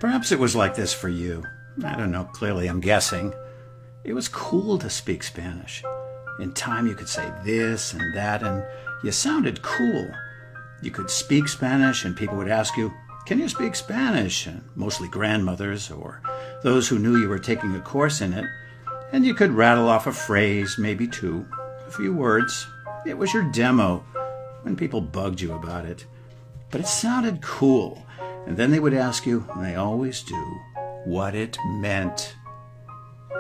Perhaps it was like this for you. I don't know, clearly I'm guessing. It was cool to speak Spanish. In time you could say this and that, and you sounded cool. You could speak Spanish and people would ask you, "Can you speak Spanish?" And mostly grandmothers or those who knew you were taking a course in it. And you could rattle off a phrase, maybe two, a few words. It was your demo when people bugged you about it. But it sounded cool. And then they would ask you, and they always do, what it meant.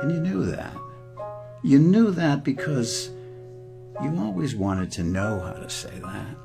And you knew that. You knew that because you always wanted to know how to say that.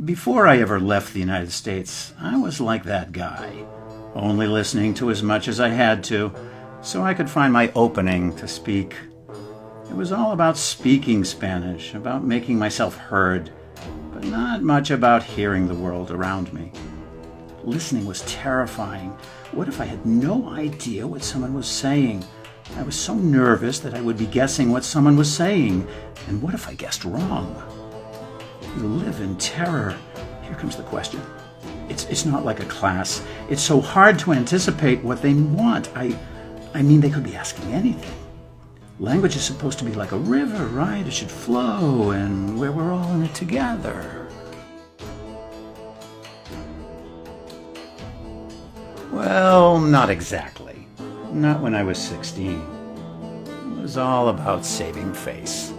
Before I ever left the United States, I was like that guy, only listening to as much as I had to, so I could find my opening to speak. It was all about speaking Spanish, about making myself heard, but not much about hearing the world around me. Listening was terrifying. What if I had no idea what someone was saying? I was so nervous that I would be guessing what someone was saying. And what if I guessed wrong? You live in terror. Here comes the question. It's not like a class. It's so hard to anticipate what they want. I mean, they could be asking anything. Language is supposed to be like a river, right? It should flow, and where we're all in it together. Well, not exactly. Not when I was 16. It was all about saving face.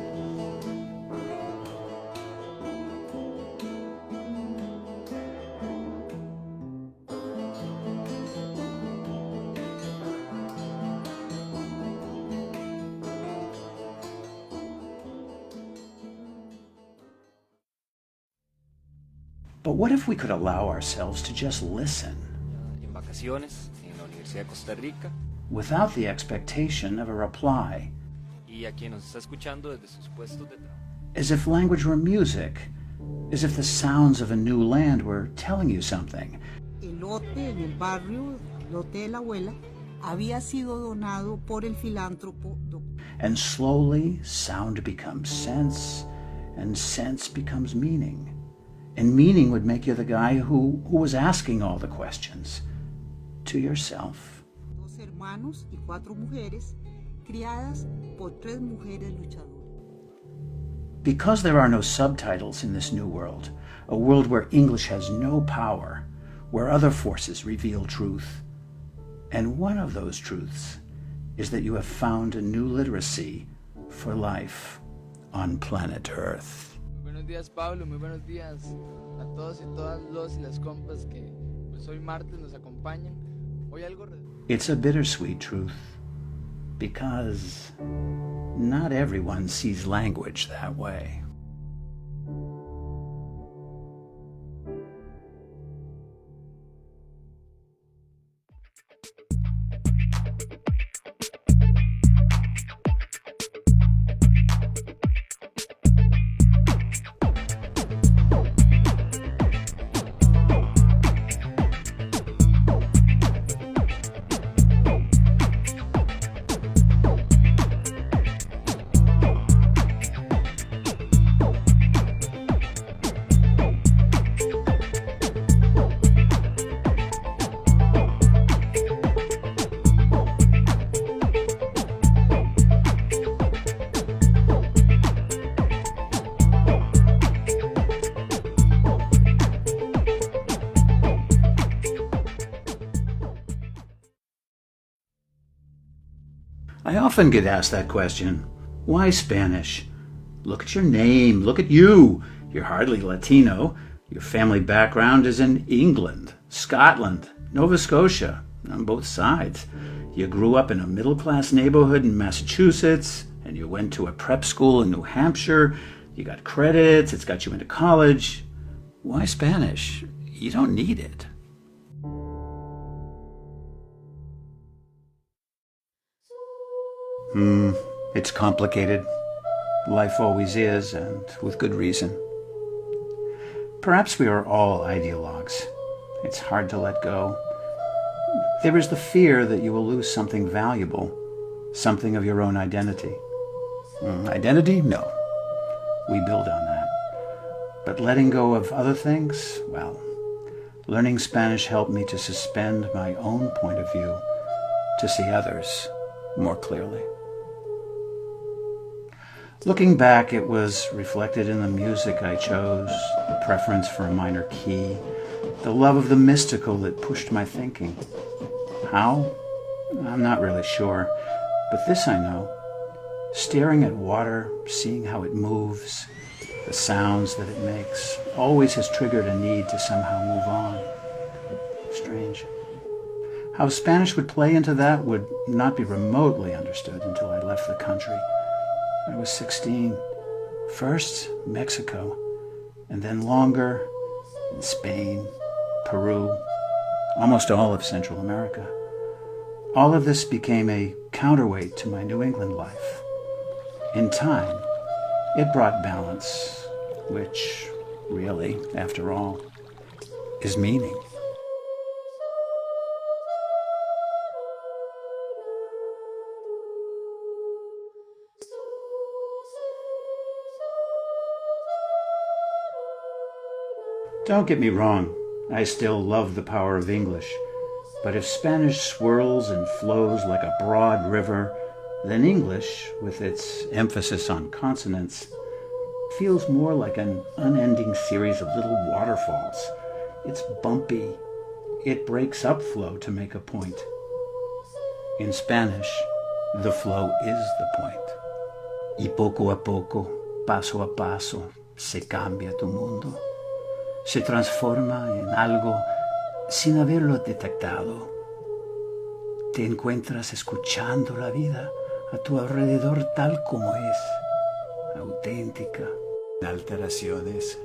But what if we could allow ourselves to just listen? En vacaciones en la Universidad de Costa Rica. Without the expectation of a reply. Y a quien nos está escuchando desde sus puestos de trabajo. As if language were music. As if the sounds of a new land were telling you something. El lote en el barrio, el lote de la abuela, había sido donado por el filántropo. And slowly, sound becomes sense, and sense becomes meaning. And meaning would make you the guy who was asking all the questions. To yourself. Dos hermanos y cuatro mujeres, criadas por tres mujeres luchadoras. Because there are no subtitles in this new world, a world where English has no power, where other forces reveal truth. And one of those truths is that you have found a new literacy for life on planet Earth. Buenos días, Pablo. Muy buenos días a todos y todas los y las compas que pues hoy martes nos acompañan. Hoy algo. It's a bittersweet truth because not everyone sees language that way. I often get asked that question. Why Spanish? Look at your name. Look at you. You're hardly Latino. Your family background is in England, Scotland, Nova Scotia, on both sides. You grew up in a middle-class neighborhood in Massachusetts, and you went to a prep school in New Hampshire. You got credits, it's got you into college. Why Spanish? You don't need it. It's complicated. Life always is, and with good reason. Perhaps we are all ideologues. It's hard to let go. There is the fear that you will lose something valuable, something of your own identity. Identity? No. We build on that. But letting go of other things? Well, learning Spanish helped me to suspend my own point of view, to see others more clearly. Looking back, it was reflected in the music I chose, the preference for a minor key, the love of the mystical that pushed my thinking. How? I'm not really sure, but this I know. Staring at water, seeing how it moves, the sounds that it makes, always has triggered a need to somehow move on. Strange. How Spanish would play into that would not be remotely understood until I left the country. I was 16. First, Mexico, and then longer in Spain, Peru, almost all of Central America. All of this became a counterweight to my New England life. In time, it brought balance, which really, after all, is meaning. Don't get me wrong, I still love the power of English, but if Spanish swirls and flows like a broad river, then English, with its emphasis on consonants, feels more like an unending series of little waterfalls. It's bumpy. It breaks up flow to make a point. In Spanish, the flow is the point. Y poco a poco, paso a paso, se cambia tu mundo. Se transforma en algo sin haberlo detectado. Te encuentras escuchando la vida a tu alrededor tal como es, auténtica, de alteraciones.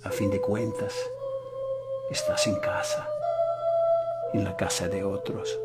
A fin de cuentas, estás en casa, en la casa de otros.